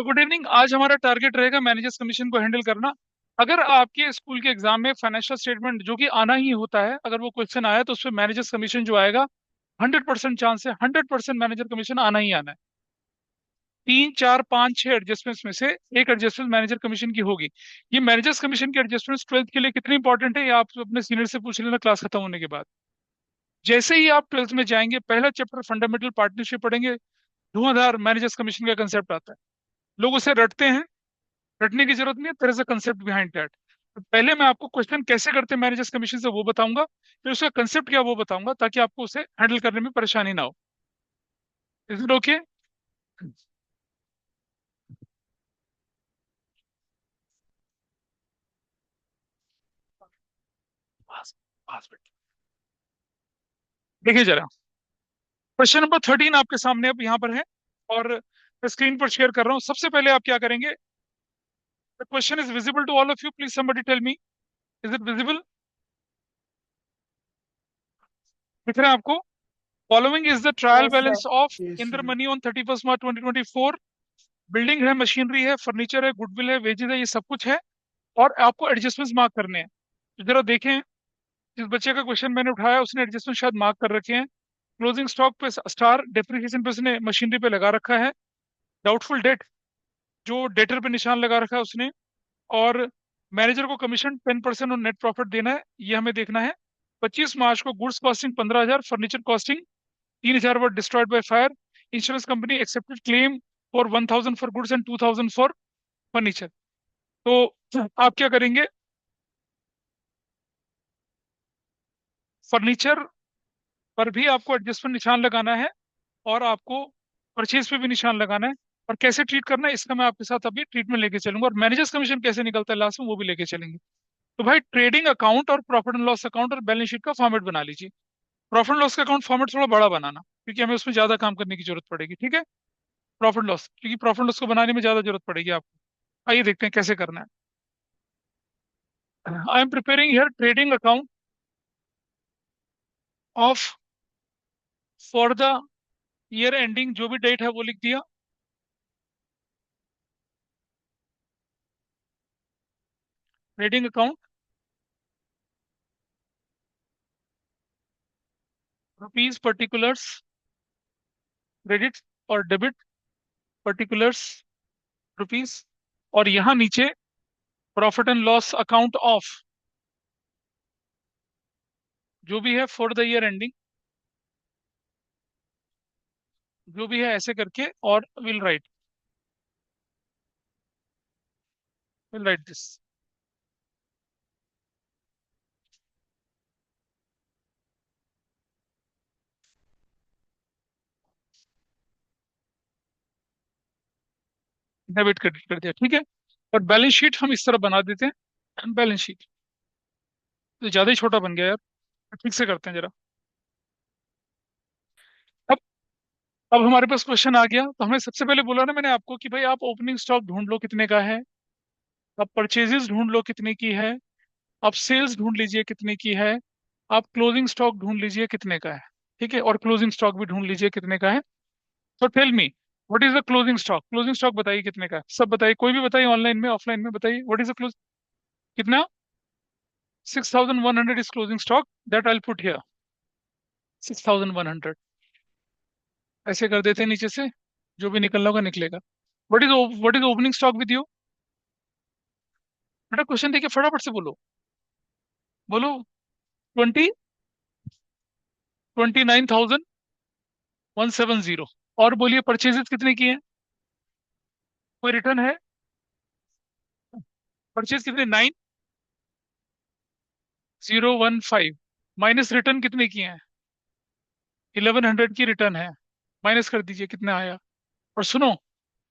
तो good evening. आज हमारा टारगेट रहेगा मैनेजर्स कमीशन को हैंडल करना। अगर आपके स्कूल के एग्जाम में फाइनेंशियल स्टेटमेंट जो कि आना ही होता है, अगर वो क्वेश्चन आया तो उसमें मैनेजर्स कमीशन जो आएगा, 100% चांस है, 100% मैनेजर कमीशन आना ही आना है। तीन चार पाँच छह एडजस्टमेंट्स में से एक एडजस्टमेंट मैनेजर कमीशन की होगी। ये मैनेजर्स कमीशन की एडजस्टमेंट ट्वेल्थ के लिए कितनी इंपॉर्टेंट है, ये आप अपने सीनियर से पूछ लेना क्लास खत्म होने के बाद। जैसे ही आप ट्वेल्थ में जाएंगे, पहला चैप्टर फंडामेंटल पार्टनरशिप पढ़ेंगे, धुआंधार मैनेजर्स कमीशन का कंसेप्ट आता है। लोग उसे रटते हैं, रटने की जरूरत नहीं है, there is a concept behind that. तो पहले मैं आपको क्वेश्चन कैसे करते हैं मैनेजर्स कमीशन से वो बताऊंगा, फिर उसका कंसेप्ट क्या वो बताऊंगा, ताकि आपको उसे हैंडल करने में परेशानी ना हो। Is it okay? पास पास देखिए जरा, क्वेश्चन नंबर 13 आपके सामने अब यहाँ पर है, और स्क्रीन पर शेयर कर रहा हूँ। सबसे पहले आप क्या करेंगे? The question is visible to all of you, please somebody tell me, is it visible? दिख रहा है आपको? Following is the trial yes sir. Balance of yes Indra sir. Money on 31 March 2024। Building है, मशीनरी है, फर्नीचर है, goodwill है, wages है, ये सब कुछ है। और आपको एडजस्टमेंट्स मार्क करने हैं। तो जरा देखें, जिस बच्चे का क्वेश्चन मैंने उठाया उसने एडजस्टमेंट शायद मार्क कर रखे हैं। क्लोजिंग स्टॉक पे स्टार, डेप्रिसिएशन पे उसने मशीनरी पे लगा रखा है। डाउटफुल डेट, जो डेटर पे निशान लगा रखा है उसने। और मैनेजर को कमीशन 10% और नेट प्रॉफिट देना है, ये हमें देखना है। 25 मार्च को goods costing 15,000, furniture costing 3,000 were destroyed by fire. Insurance company accepted claim for 1,000 for goods and 2,000 for furniture. तो आप क्या करेंगे? फर्नीचर पर भी आपको एडजस्टमेंट निशान लगाना है, और आपको परचेज पे भी निशान लगाना है। और कैसे ट्रीट करना है इसका मैं आपके साथ अभी ट्रीटमेंट लेके चलूंगा, और मैनेजर्स कमीशन कैसे निकलता है लास्ट में वो भी लेके चलेंगे। तो भाई, ट्रेडिंग अकाउंट और प्रॉफिट एंड लॉस अकाउंट और बैलेंस शीट का फॉर्मेट बना लीजिए। प्रॉफिट एंड लॉस का अकाउंट फॉर्मेट थोड़ा बड़ा बनाना, क्योंकि हमें उसमें ज्यादा काम करने की जरूरत पड़ेगी, ठीक है? प्रॉफिट लॉस, क्योंकि प्रॉफिट लॉस को बनाने में ज्यादा जरूरत पड़ेगी आपको। आइए देखते हैं कैसे करना है। I am preparing here trading account of for the year ending, जो भी डेट है वो लिख दिया। Trading account, rupees particulars, credit और डेबिट, पर्टिकुलर्स रुपीज। और यहाँ नीचे profit and loss account of, जो भी है फॉर द ईयर एंडिंग, जो भी है ऐसे करके, और will write this. Debit credit कर दिया, ठीक है। और बैलेंस शीट हम इस तरह बना देते हैं। बैलेंस शीट तो ज्यादा ही छोटा बन गया यार, ठीक से करते हैं जरा। अब अब हमारे पास क्वेश्चन आ गया, तो हमें सबसे पहले बोला ना मैंने आपको कि भाई आप ओपनिंग स्टॉक ढूंढ लो कितने का है, आप परचेजेस ढूंढ लो कितने की है, आप सेल्स ढूंढ लीजिए कितने की है, आप क्लोजिंग स्टॉक ढूंढ लीजिए कितने का है, ठीक है? और क्लोजिंग स्टॉक भी ढूंढ लीजिए कितने का है। तो tell me, what is the closing stock? Closing stock बताइए कितने का है, सब बताइए, कोई भी बताइए, ऑनलाइन में ऑफलाइन में बताइए, व्हाट इज द क्लोज, कितना? 6,100 is closing stock, that I put here, 6,100। ऐसे कर देते हैं नीचे से, जो भी निकलना होगा निकलेगा। What is opening stock with you? बेटा क्वेश्चन देखिए, फटाफट से बोलो, बोलो। 29,170। और बोलिए परचेजेस कितने की है? कोई रिटर्न है? परचेज कितने? 9,015। माइनस रिटर्न कितने की है? 1,100 की रिटर्न है। माइनस कर दीजिए कितना आया। और सुनो,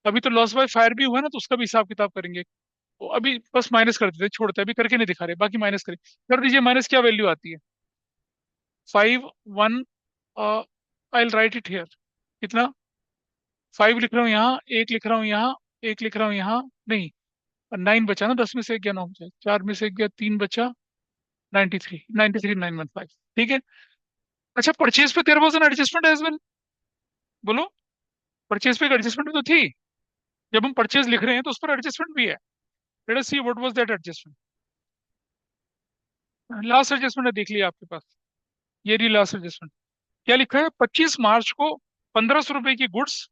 अभी तो लॉस बाय फायर भी हुआ ना, तो उसका भी हिसाब किताब करेंगे। तो अभी बस माइनस कर देते, छोड़ते अभी करके नहीं दिखा रहे, बाकी माइनस करें। कर दीजिए माइनस, क्या वैल्यू आती है? 5 1, आई राइट इट हियर। कितना? 5 लिख रहा हूँ यहाँ, एक लिख रहा हूँ यहाँ, एक लिख रहा हूँ यहाँ, नहीं। 9 बचा ना, 10 में से एक गया, 9 बचा, 4 में से एक गया, 3 बचा। 93, 93915, ठीक है। अच्छा, परचेज पे there was an adjustment as well, बोलो। परचेज पे एक एडजस्टमेंट तो थी। जब हम परचेज लिख रहे हैं तो उस पर एडजस्टमेंट भी है। Let us see what was that adjustment. Last adjustment है, देख लिया आपके पास, ये रही लास्ट एडजस्टमेंट। क्या लिखा है? 25 मार्च को 1500 रुपए की गुड्स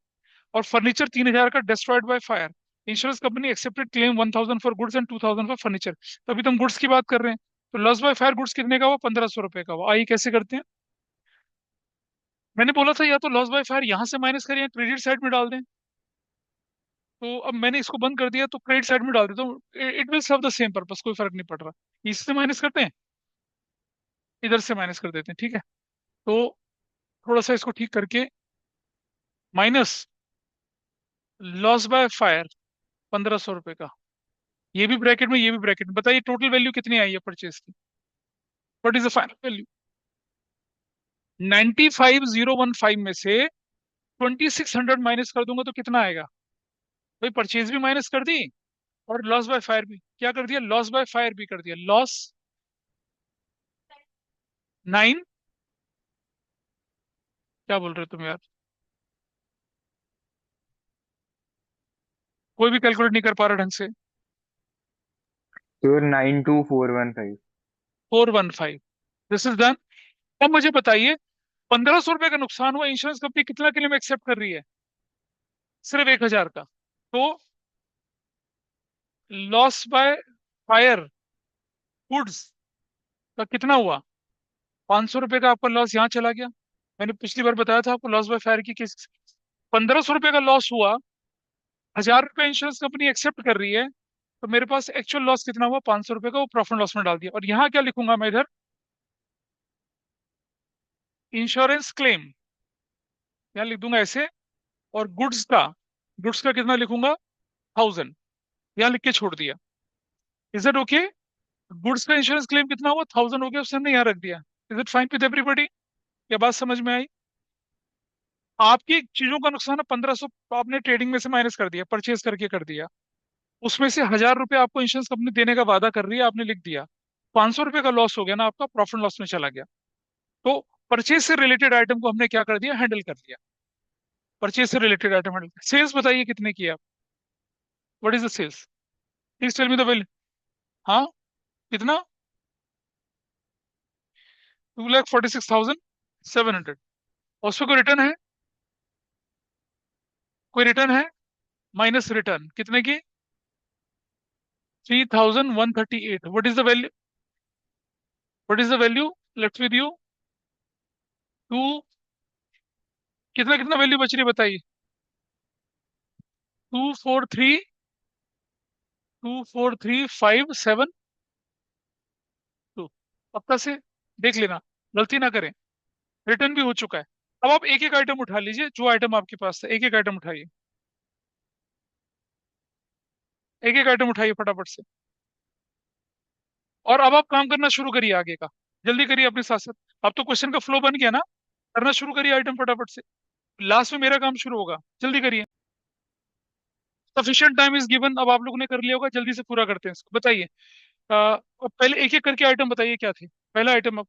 और फर्नीचर 3000 का destroyed by fire. Insurance company accepted claim 1000 for goods and 2000 for furniture. तो अभी तो हम गुड्स की बात कर रहे हैं, तो लॉस बाय फायर गुड्स कितने का हुआ? 1500 रुपए का हुआ। आइए कैसे करते हैं। मैंने बोला था या तो लॉस बाय फायर यहां से माइनस करें या क्रेडिट साइड में डाल दें। तो अब मैंने इसको बंद कर दिया, तो क्रेडिट साइड में डाल देता हूँ। It will serve the same purpose, कोई फर्क नहीं पड़ रहा। इससे माइनस करते हैं, इधर से माइनस कर देते हैं, ठीक है। तो थोड़ा सा इसको ठीक करके, माइनस लॉस बाय फायर 1500 रुपए का, ये भी ब्रैकेट में, ये भी ब्रैकेट में। बताइए टोटल वैल्यू कितनी आई है परचेज की? What is the final value? 95015 में से 2600 माइनस कर दूंगा तो कितना आएगा? भाई परचेज भी माइनस कर दी और लॉस बाय फायर भी। क्या कर दिया? लॉस बाय फायर भी कर दिया। लॉस 9, क्या बोल रहे हो तुम यार? कोई भी कैलकुलेट नहीं कर पा रहा ढंग से। तो 92415। 415, दिस इज डन। अब मुझे बताइए, 1500 रुपए का नुकसान हुआ, इंश्योरेंस कंपनी कितना क्लेम एक्सेप्ट कर रही है? सिर्फ 1000 का। तो लॉस बाय फायर गुड्स का कितना हुआ? 500 रुपए का आपका लॉस यहाँ चला गया। मैंने पिछली बार बताया था आपको लॉस बाय फायर की किस। 1500 रुपए का लॉस हुआ, 1000 रुपए इंश्योरेंस कंपनी एक्सेप्ट कर रही है, तो मेरे पास एक्चुअल लॉस कितना हुआ? 500 रुपए का, वो प्रॉफिट लॉस में डाल दिया। और यहाँ क्या लिखूंगा मैं इधर? इंश्योरेंस क्लेम, यहाँ लिख दूंगा ऐसे। और गुड्स का कितना लिखूंगा? 1000, यहाँ लिख के छोड़ दिया। Is it okay? गुड्स का इंश्योरेंस क्लेम कितना हुआ? 1000 हो गया, उससे हमने यहाँ रख दिया। Is it fine with everybody? क्या बात समझ में आई? आपकी चीजों का नुकसान है 1500, आपने ट्रेडिंग में से माइनस कर दिया, परचेज करके कर दिया। उसमें से 1000 रुपए आपको इंश्योरेंस कंपनी देने का वादा कर रही है, आपने लिख दिया। 500 रुपए का लॉस हो गया ना आपका, प्रॉफिट लॉस में चला गया। तो परचेज से रिलेटेड आइटम को हमने क्या कर दिया? हैंडल कर दिया। परचेज से रिलेटेड आइटम हैंडल। सेल्स बताइए कितने की है आप? What is the sales? Please tell me the bill. हाँ, कितना? 2,46,700। और उसमें कोई रिटर्न है? कोई रिटर्न है? माइनस रिटर्न कितने की? 3,138। What is the value? What is the value left with you? Two, कितना कितना वैल्यू बच रही है बताइए? 243,572। पक्का से देख लेना, गलती ना करें। रिटर्न भी हो चुका है। अब आप एक एक आइटम उठा लीजिए, जो आइटम आपके पास है, एक एक आइटम उठाइए। एक एक आइटम उठाइए फटाफट से। और अब आप काम करना शुरू करिए आगे का। जल्दी करिए अपने साथ साथ। अब तो क्वेश्चन का फ्लो बन गया ना, करना शुरू करिए आइटम फटाफट से। लास्ट में मेरा काम शुरू होगा, जल्दी करिए। Sufficient time is given. अब आप लोगों ने कर लिया होगा, जल्दी से पूरा करते हैं इसको। बताइए। अब पहले एक एक करके आइटम बताइए क्या थे। पहला आइटम, अब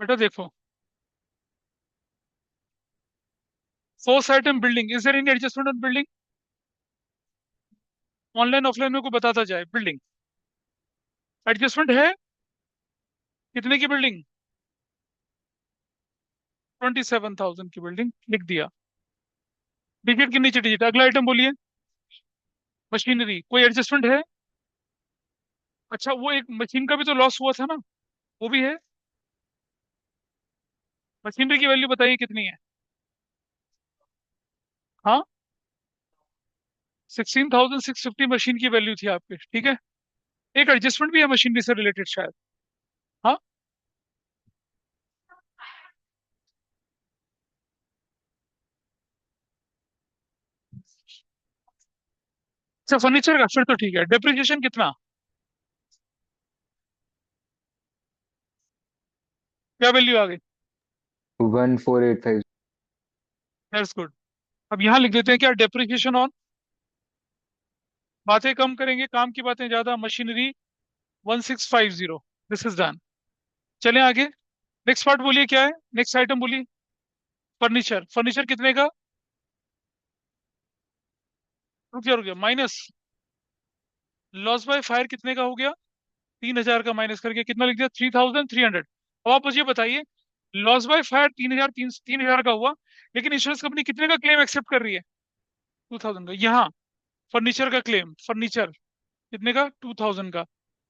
बेटा देखो। Fourth item building. Is there any adjustment on building? Online offline में कोई बताता जाए। बिल्डिंग एडजस्टमेंट है? कितने की बिल्डिंग? 27,000 की बिल्डिंग, लिख दिया। डिजिट के नीचे डिजिट। अगला आइटम बोलिए। मशीनरी, कोई एडजस्टमेंट है? अच्छा, वो एक मशीन का भी तो लॉस हुआ था ना, वो भी है। मशीनरी की वैल्यू बताइए कितनी है? हाँ, 16,650 मशीन की वैल्यू थी आपकी, ठीक है। एक एडजस्टमेंट भी है मशीनरी से रिलेटेड शायद। हाँ। अच्छा, फर्नीचर का फिर तो ठीक है। डेप्रिसिएशन कितना? क्या वैल्यू आ गई? 1485। That's good. अब यहाँ लिख देते हैं क्या? डेप्रिसिएशन ऑन, बातें कम करेंगे, काम की बातें ज्यादा। मशीनरी 1650। This is done. चलें आगे। नेक्स्ट पार्ट बोलिए क्या है, नेक्स्ट आइटम बोलिए। फर्नीचर, फर्नीचर कितने का? रुक गया माइनस। लॉस बाय फायर कितने का हो गया? 3,000 का माइनस करके कितना लिख दिया? 3,300। अब आप मुझे बताइए, लॉस बाय फायर 3,000, 3,000 का हुआ, लेकिन इंश्योरेंस कंपनी कितने का क्लेम एक्सेप्ट कर रही है? 2,000 का। यहाँ फर्नीचर का क्लेम, फर्नीचर कितने का? 2,000 का।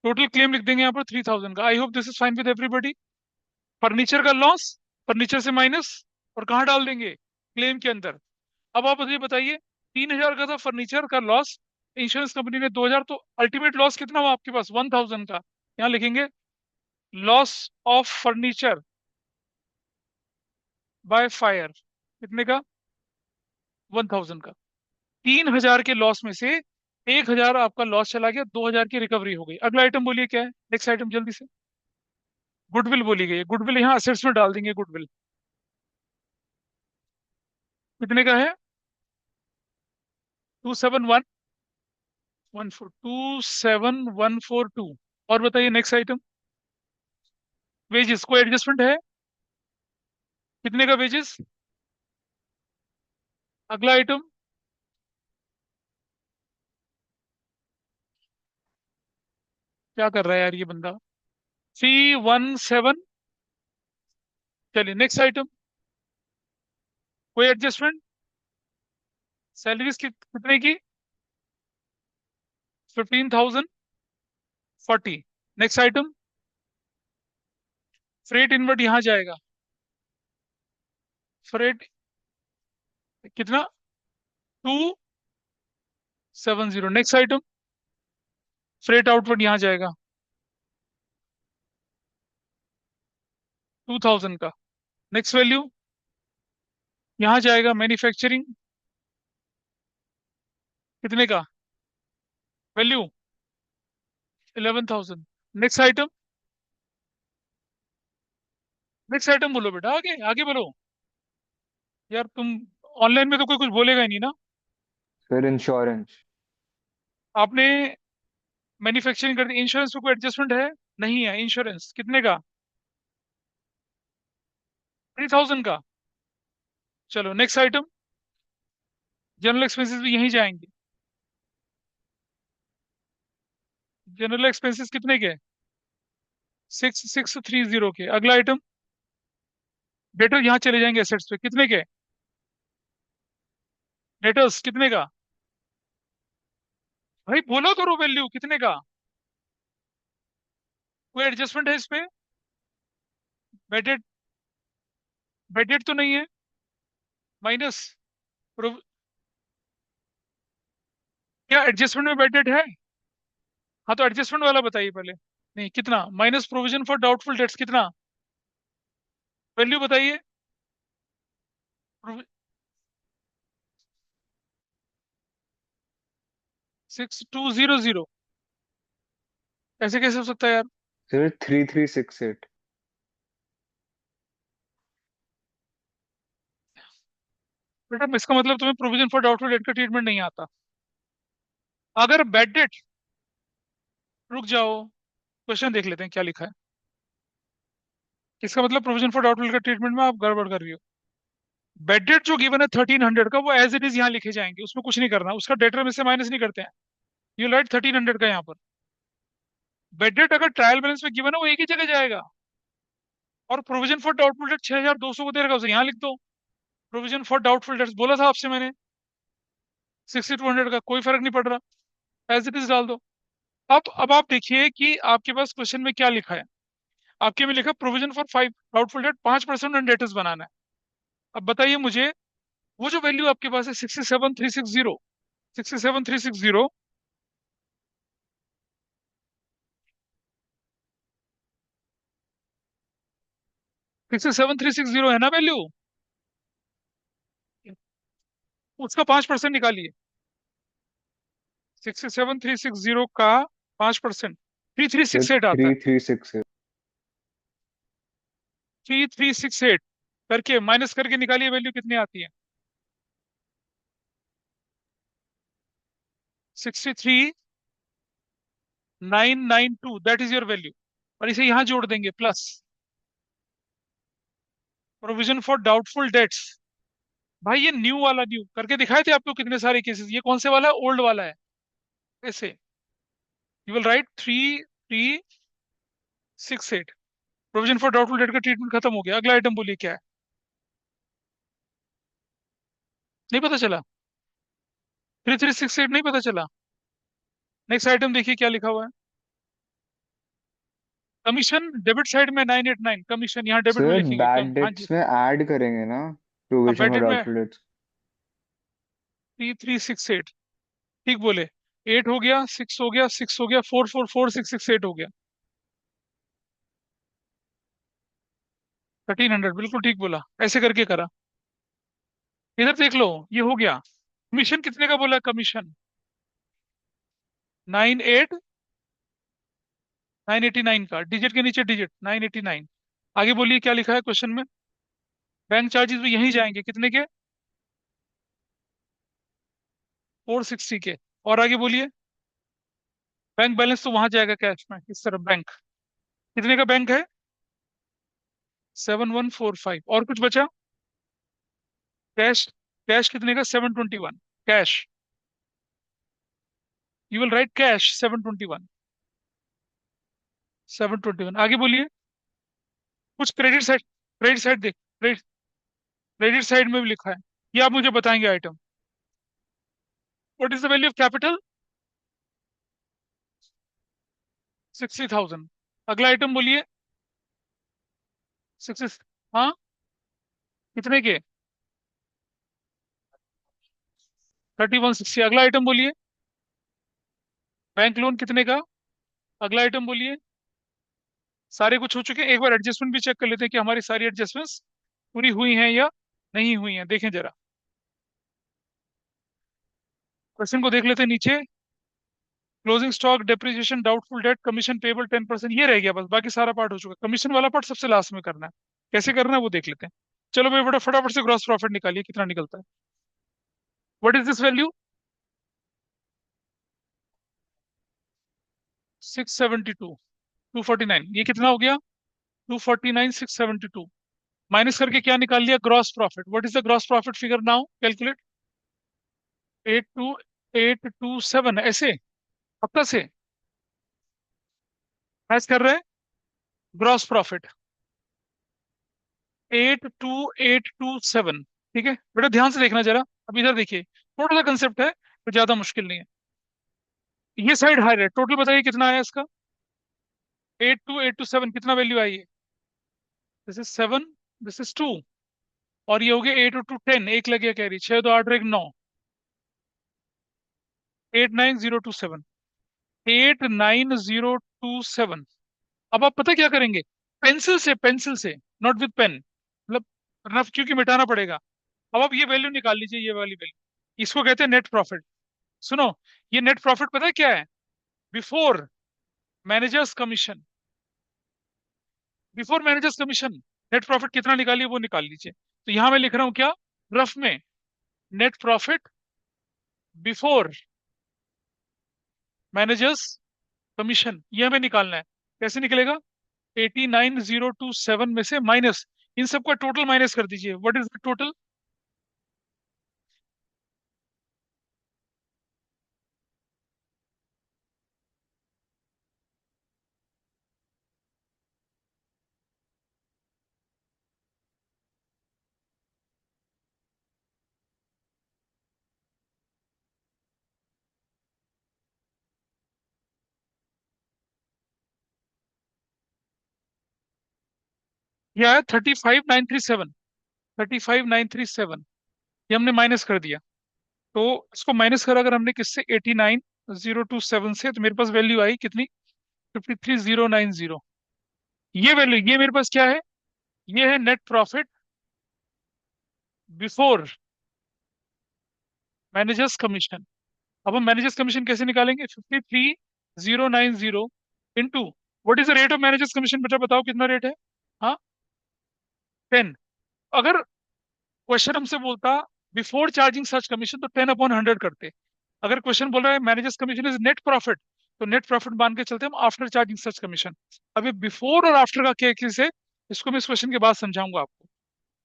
टोटल क्लेम लिख देंगे यहाँ पर 3,000 का। I hope this is fine with everybody. Furniture का लॉस, फर्नीचर से माइनस, और कहाँ डाल देंगे? क्लेम के अंदर। अब आप मुझे बताइए, 3,000 का था फर्नीचर का लॉस, इंश्योरेंस कंपनी ने 2,000, तो अल्टीमेट लॉस कितना हुआ आपके पास? 1,000 का। यहाँ लिखेंगे loss of furniture by fire कितने का? 1,000 का। 3,000 के लॉस में से 1,000 आपका लॉस चला गया, 2,000 की रिकवरी हो गई। अगला आइटम बोलिए क्या है? नेक्स्ट आइटम जल्दी से। गुडविल बोली गई है, गुडविल यहाँ असेट्स में डाल देंगे। गुडविल कितने का है? 271,142,7,142। और बताइए नेक्स्ट आइटम। वेजेस, कोई एडजस्टमेंट है? कितने का वेजेस? अगला आइटम। क्या कर रहा है यार ये बंदा? 317। चलिए नेक्स्ट आइटम। कोई एडजस्टमेंट? सैलरीज कितने की? 15,040। Next item. फ्रेट इनवर्ट यहाँ जाएगा। फ्रेट कितना? 270। Next item. फ्रेट आउटवर्ड यहाँ जाएगा 2,000 का। नेक्स्ट वैल्यू यहाँ जाएगा मैन्युफैक्चरिंग कितने का? Value 11,000। Next item. Next item बोलो बेटा, आगे आगे बोलो। यार तुम ऑनलाइन में तो कोई कुछ बोलेगा ही नहीं ना। Sir insurance. आपने मैन्युफैक्चरिंग कर दी। इंश्योरेंस में कोई एडजस्टमेंट है? नहीं है। इंश्योरेंस कितने का? 3,000 का। चलो नेक्स्ट आइटम। जनरल एक्सपेंसेस भी यहीं जाएंगे। जनरल एक्सपेंसेस कितने के? 6,630 के। अगला आइटम। डेटर यहाँ चले जाएंगे एसेट्स पे कितने के? डेटर्स कितने का? भाई बोला करो वैल्यू कितने का। कोई एडजस्टमेंट है इस पे? बेडेड, बेडेड तो नहीं है। माइनस। क्या एडजस्टमेंट में बेडेड है? हाँ तो एडजस्टमेंट वाला बताइए पहले। नहीं, कितना? Minus provision for doubtful debts कितना? वैल्यू बताइए। 6,200। ऐसे कैसे हो सकता है यार? सर 3,368। बेटा इसका मतलब तुम्हें प्रोविजन फॉर डाउटफुल डेट का ट्रीटमेंट नहीं आता। अगर बेड डेट, रुक जाओ, क्वेश्चन देख लेते हैं क्या लिखा है। इसका मतलब प्रोविजन फॉर डाउटफुल का ट्रीटमेंट में आप गड़बड़ कर रही हो। बेड डेट जो गिवन है 1,300 का, वो एज इट इज यहाँ लिखे जाएंगे, उसमें कुछ नहीं करना, उसका डेटर में से माइनस नहीं करते हैं। यू राइट 1,300 का यहाँ पर। बेड डेट अगर ट्रायल बैलेंस में गिवन है वो एक ही जगह जाएगा। और प्रोविजन फॉर डाउटफुल डेट 6,200 को दे रखा है, उसे यहाँ लिख दो। प्रोविजन फॉर डाउटफुल डेट्स बोला था आपसे मैंने, 6,200 का, कोई फर्क नहीं पड़ रहा, एज इट इज डाल दो। अब आप देखिए कि आपके पास क्वेश्चन में क्या लिखा है। आपके में लिखा provision for 5 doubtful debt, 5% on debtors बनाना है। अब बताइए मुझे, वो जो वैल्यू आपके पास है 67,360, 67,360, 67,360 है ना वैल्यू? उसका 5% निकालिए। 67,360 का 5%, three three sir six eight आता है। 3,368। 3,368 करके माइनस करके निकालिए, वैल्यू कितनी आती है? 63,992, दैट इज योर वैल्यू। और इसे यहां जोड़ देंगे plus provision for doubtful debts भाई ये न्यू वाला, न्यू करके दिखाए थे आपको कितने सारे केसेस, ये कौन से वाला है, ओल्ड वाला है। ऐसे you will write 3368, provision for doubtful debt का ट्रीटमेंट खत्म हो गया। अगला आइटम बोलिए क्या है। नहीं पता चला? 3368 नहीं पता चला? नेक्स्ट आइटम देखिए क्या लिखा हुआ है। कमीशन डेबिट साइड में 989, कमीशन यहाँ डेबिट में सर लिखेंगे बैड हाँ जी। डेट्स में ऐड करेंगे ना, अब प्रोविजन फॉर बैडेड में डाउटफुल डेट्स। 3368, ठीक बोले। 8 हो गया, 6 हो गया, 6 हो गया, 444668 हो गया। 1300 बिल्कुल ठीक बोला, ऐसे करके करा। इधर देख लो, ये हो गया। कमीशन कितने का बोला, कमीशन 989 का, डिजिट के नीचे डिजिट 989। आगे बोलिए क्या लिखा है क्वेश्चन में। बैंक चार्जेस भी यहीं जाएंगे, कितने के, 460 के। और आगे बोलिए। बैंक बैलेंस तो वहां जाएगा कैश में, इस तरफ बैंक। कितने का बैंक है, 7145। और कुछ बचा, कैश। कैश कितने का, 721। Cash, you will write cash 721। 721 आगे बोलिए। कुछ क्रेडिट साइड, क्रेडिट साइड देख, क्रेडिट, क्रेडिट साइड में भी लिखा है। ये आप मुझे बताएंगे item. What is the value of capital, 60,000। अगला आइटम बोलिए। 60, हाँ, कितने के, 3160। अगला आइटम बोलिए। बैंक लोन कितने का, अगला आइटम बोलिए। सारे कुछ हो चुके हैं, एक बार एडजस्टमेंट भी चेक कर लेते हैं कि हमारी सारी एडजस्टमेंट्स पूरी हुई हैं या नहीं हुई हैं, देखें जरा। क्वेश्चन को देख लेते हैं नीचे। Closing stock, depreciation, doubtful debt, commission payable 10%, ये रह गया बस, बाकी सारा पार्ट हो चुका है। कमीशन वाला पार्ट सबसे लास्ट में करना है, कैसे करना है वो देख लेते हैं। चलो भाई बेटा फटाफट से ग्रॉस प्रॉफिट निकालिए, कितना निकलता है। व्हाट इज दिस वैल्यू, 672, 249, ये कितना हो गया, 249 672। माइनस करके क्या निकाल लिया, gross profit. What is the gross profit figure now, calculate. 82827, ऐसे पक्का से मैच कर रहे हैं। ग्रॉस प्रॉफिट 82827, ठीक है बेटा, ध्यान से देखना जरा। अब इधर देखिए, थोड़ा सा कंसेप्ट है तो ज्यादा मुश्किल नहीं है। ये साइड हायर है, टोटल बताइए कितना आया इसका। 82827 कितना वैल्यू आई है, दिस इज 7, दिस इज 2, और ये हो गया 8 और 2 10, एक लग गया कैरी, 6 2 8 और 1 9, 89027, 89027। अब आप पता क्या करेंगे, पेंसिल से, पेंसिल से, नॉट विद पेन, मतलब रफ, क्योंकि मिटाना पड़ेगा। अब आप ये वैल्यू निकाल लीजिए, ये वाली वैल्यू, इसको कहते हैं नेट प्रॉफिट। सुनो, ये नेट प्रॉफिट पता है क्या है, before managers commission. Before managers commission net profit कितना निकालिए वो निकाल लीजिए। तो यहां मैं लिख रहा हूं क्या, रफ में, net profit before managers commission, ये हमें निकालना है। कैसे निकलेगा, 89027 में से माइनस, इन सबका टोटल माइनस कर दीजिए। व्हाट इज द टोटल, ये आया 35937, 35937, ये हमने माइनस कर दिया। तो इसको माइनस करा अगर हमने किससे, 89027 से, तो मेरे पास वैल्यू आई कितनी, 53090। ये वैल्यू, ये मेरे पास क्या है, ये है net profit before managers commission. अब हम मैनेजर्स कमीशन कैसे निकालेंगे, 53090 into, what is the rate of managers commission, बेटा बताओ कितना रेट है। हाँ, 10। अगर क्वेश्चन हमसे बोलता बिफोर चार्जिंग सच कमीशन, तो 10/100 करते। अगर क्वेश्चन बोल रहा है managers commission is net profit, तो नेट प्रॉफिट मान के चलते हम आफ्टर चार्जिंग सच कमीशन। अब ये बिफोर और आफ्टर का क्या केस है, इसको मैं इस क्वेश्चन के बाद समझाऊंगा आपको।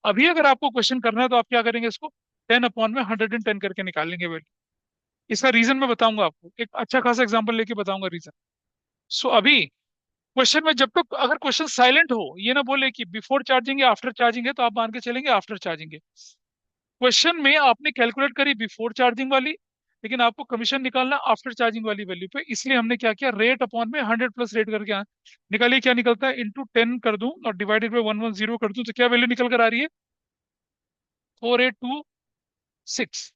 अभी अगर आपको क्वेश्चन करना है तो आप क्या करेंगे, इसको 10/110 करके निकालेंगे वैल्यू। इसका रीजन मैं बताऊंगा आपको, एक अच्छा खासा एग्जांपल लेके बताऊंगा रीजन। सो अभी क्वेश्चन में जब तक अगर क्वेश्चन साइलेंट हो, ये ना बोले कि बिफोर चार्जिंग या आफ्टर चार्जिंग है, तो आप मान के चलेंगे आफ्टर चार्जिंग है। क्वेश्चन में आपने कैलकुलेट करी बिफोर चार्जिंग वाली, लेकिन आपको कमीशन निकालना आफ्टर चार्जिंग वाली वैल्यू पे, इसलिए हमने क्या किया, रेट अपॉन में 100 प्लस रेट करके निकालिए। क्या निकलता है, इंटू 10 कर दूं और डिवाइडेड बाई 110 कर दूं, तो क्या वैल्यू निकल कर आ रही है, 4826।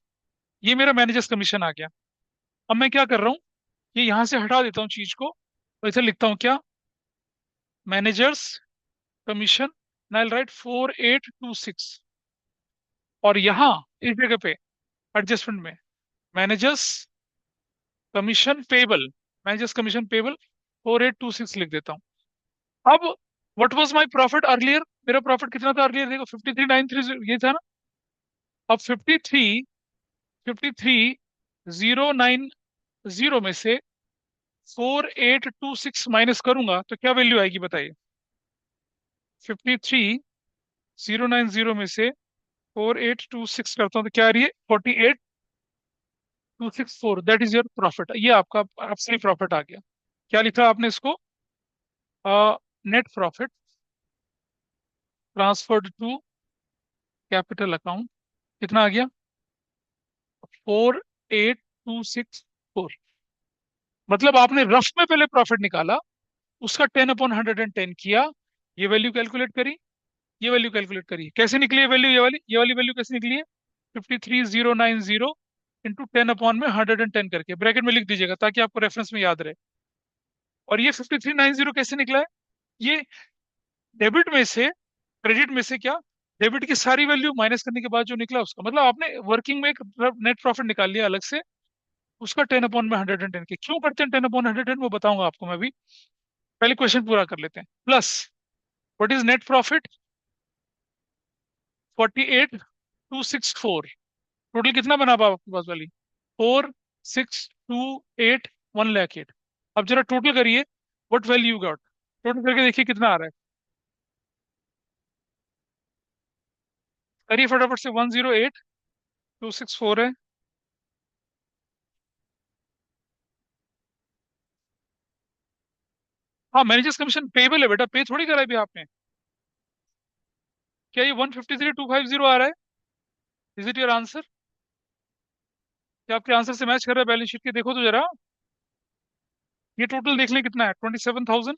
ये मेरा मैनेजर्स कमीशन आ गया। अब मैं क्या कर रहा हूँ, ये यहां से हटा देता हूँ चीज को, तो इसे लिखता हूँ क्या, मैनेजर्स कमीशन, नाइल राइट 4826। और यहाँ इस जगह पे एडजस्टमेंट में managers commission payable, managers commission payable 4826 लिख देता हूँ। अब what was my profit earlier, मेरा प्रॉफिट कितना था अर्लियर, देखो 53930 ये था ना। अब 53090 में से 4826 माइनस करूंगा तो क्या वैल्यू आएगी बताइए। 53090 में से 4826 करता हूँ तो क्या आ रही है, 48264। दैट इज योर प्रॉफिट, ये आपका असली प्रॉफिट आ गया। क्या लिखा आपने इसको, net profit transferred to capital account, कितना आ गया, 4826। मतलब आपने रफ में पहले प्रॉफिट निकाला, उसका 10/110 किया, ये वैल्यू कैलकुलेट करी, ये वैल्यू कैलकुलेट करी, कैसे निकली है वैल्यू, ये वाली वैल्यू कैसे निकली है, 53090 इंटू 10/110 करके ब्रैकेट में लिख दीजिएगा ताकि आपको रेफरेंस में याद रहे। और ये 5390 कैसे निकला है, ये डेबिट में से, क्रेडिट में से क्या, डेबिट की सारी वैल्यू माइनस करने के बाद जो निकला उसका, मतलब आपने वर्किंग में एक नेट प्रॉफिट निकाल लिया अलग से, उसका 10/110 के। क्यों करते हैं 10/110 वो बताऊंगा आपको मैं भी, पहले क्वेश्चन पूरा कर लेते हैं। Plus what is net profit, 48264, total कितना बना पाओ आपके पास वाली, 4628, 1 लाख 8। अब जरा टोटल करिए, what value you got, total करके देखिए कितना आ रहा है, करिए फटाफट से, 108264 है। हाँ मैनेजर्स कमीशन पेबल है बेटा, पे थोड़ी करा है अभी आपने। क्या ये 153250 आ रहा है, इज इट योर आंसर, क्या आपके आंसर से मैच कर रहा है, बैलेंस शीट के देखो तो जरा, ये टोटल देख लें कितना है, 27,000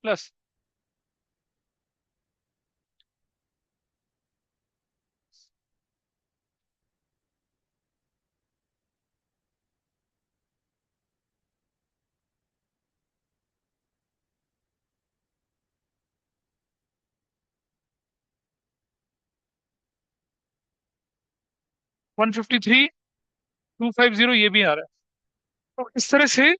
प्लस 153250 ये भी आ रहा है। तो इस तरह से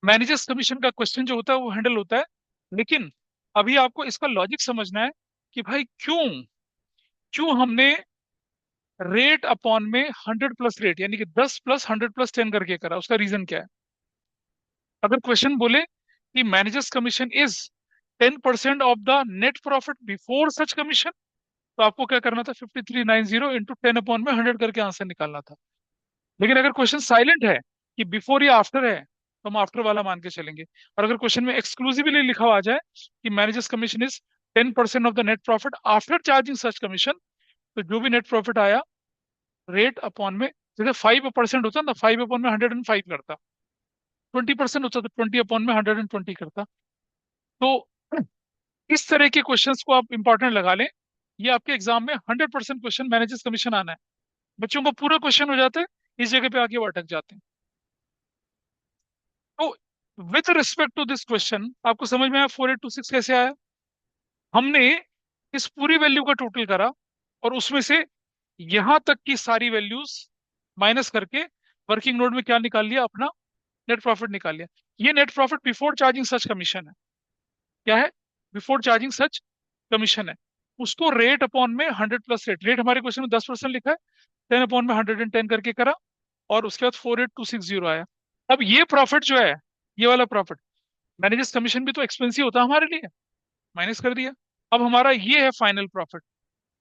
मैनेजर्स कमीशन का क्वेश्चन जो होता है वो हैंडल होता है। लेकिन अभी आपको इसका लॉजिक समझना है कि भाई क्यों क्यों हमने रेट अपॉन में 100 प्लस रेट, यानी कि 10 प्लस 100 प्लस 10 करके करा, उसका रीजन क्या है। अगर क्वेश्चन बोले कि managers commission is 10% of the net profit before such commission, तो आपको क्या करना था, 5390 इंटू 10/100 करके आंसर निकालना था। लेकिन अगर क्वेश्चन साइलेंट है कि बिफोर या आफ्टर है, तो हम आफ्टर वाला मान के चलेंगे। और अगर क्वेश्चन में एक्सक्लूसिवली लिखा हुआ आ जाए कि managers commission is 10% of the net profit after charging such commission, तो जो भी नेट प्रॉफिट आया, रेट अपॉन में, जैसे 5% होता ना, 5/105 करता, 20% होता तो 20/120 करता। तो इस तरह के क्वेश्चंस को आप इंपॉर्टेंट लगा लें, ये आपके एग्जाम में 100% क्वेश्चन मैनेजर्स कमीशन आना है। बच्चों को पूरा क्वेश्चन हो जाता है, इस जगह पे आके वो अटक जाते हैं। तो with respect to this question आपको समझ में आया 4826 कैसे आया। हमने इस पूरी वैल्यू का टोटल करा और उसमें से यहां तक की सारी वैल्यूज माइनस करके वर्किंग नोट में क्या निकाल लिया, अपना नेट प्रॉफिट निकाल लिया। ये नेट प्रॉफिट बिफोर चार्जिंग सच कमीशन है। क्या है, बिफोर चार्जिंग सच कमीशन है। उसको रेट अपॉन में 100 प्लस रेट, रेट हमारे क्वेश्चन में 10% लिखा है, 10/110 करके करा, और उसके बाद 48260 आया। अब ये प्रॉफिट जो है, ये वाला प्रॉफिट, मैनेजर्स कमीशन भी तो एक्सपेंसिव होता है हमारे लिए, माइनस कर दिया। अब हमारा ये है फाइनल प्रॉफिट,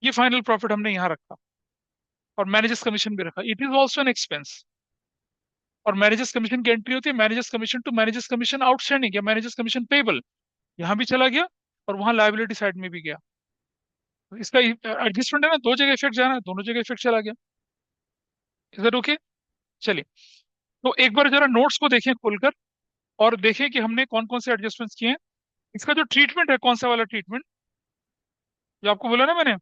ये फाइनल प्रॉफिट हमने यहाँ रखा, और मैनेजर्स कमीशन भी रखा, it is also an expense. और मैनेजर्स कमीशन की एंट्री होती है managers commission to managers commission outstanding या मैनेजर्स कमीशन पेबल, यहाँ भी चला गया और वहां लाइबिलिटी साइड में भी गया। तो इसका एडजस्टमेंट है ना, दो जगह इफेक्ट जाना है, दोनों जगह इफेक्ट चला गया। इधर ओके। चलिए, तो एक बार जरा नोट्स को देखें खोलकर, और देखें कि हमने कौन कौन से एडजस्टमेंट्स किए हैं। इसका जो ट्रीटमेंट है, कौन सा वाला ट्रीटमेंट जो आपको बोला ना मैंने,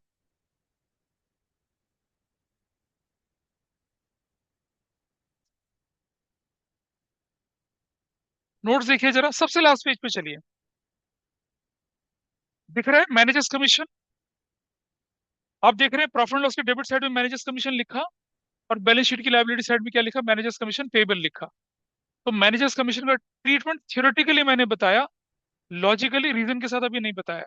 नोट्स देखिए जरा, सबसे लास्ट पेज पे चलिए। दिख रहा है मैनेजर्स कमीशन, आप देख रहे हैं प्रॉफिट एंड लॉस के डेबिट साइड में मैनेजर्स कमीशन लिखा, और बैलेंस शीट की लायबिलिटी साइड में क्या लिखा, मैनेजर्स कमीशन पेबल लिखा। तो मैनेजर्स कमीशन का ट्रीटमेंट थियोरेटिकली मैंने बताया, लॉजिकली रीजन के साथ अभी नहीं बताया।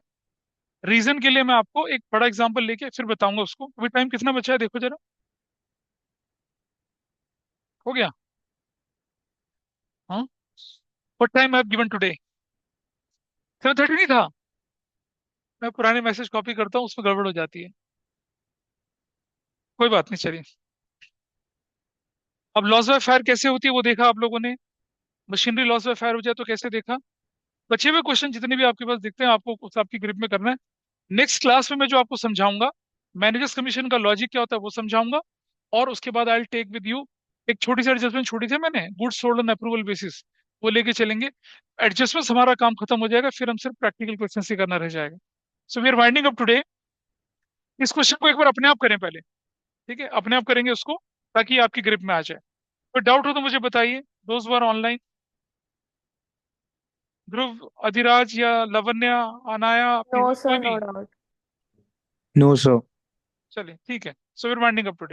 रीजन के लिए मैं आपको एक बड़ा एग्जांपल लेके फिर बताऊंगा उसको। अभी टाइम कितना बचा है देखो जरा, हो गया? हाँ, what time I have given today? 7:30 नहीं था? मैं पुराने मैसेज कॉपी करता हूँ, उसमें गड़बड़ हो जाती है। कोई बात नहीं, चलिए। अब लॉस बाय फायर कैसे होती है वो देखा आप लोगों ने, मशीनरी लॉस बाय फायर हो जाए तो कैसे देखा। बचे हुए क्वेश्चन जितने भी आपके पास दिखते हैं आपको उस आपकी ग्रिप में करना है। नेक्स्ट क्लास में मैं जो आपको समझाऊंगा, मैनेजर्स कमीशन का लॉजिक क्या होता है वो समझाऊंगा। और उसके बाद I will take with you एक छोटी सी एडजस्टमेंट छोड़ी थी मैंने, goods sold on approval basis, वो लेके चलेंगे। एडजस्टमेंट हमारा काम खत्म हो जाएगा, फिर हम सिर्फ प्रैक्टिकल क्वेश्चन ही करना रह जाएगा। So we are winding up today. इस क्वेश्चन को एक बार अपने आप करें पहले, ठीक है? अपने आप करेंगे उसको, ताकि आपकी ग्रिप में आ जाए। कोई डाउट हो तो मुझे बताइए, दोस्त वर ऑनलाइन। ध्रुव, अधिराज या लवन्या, अनाया, नो पीहू, कोई सर, नो भी? डाउट। No, sir. चलिए ठीक है, so we are winding up today.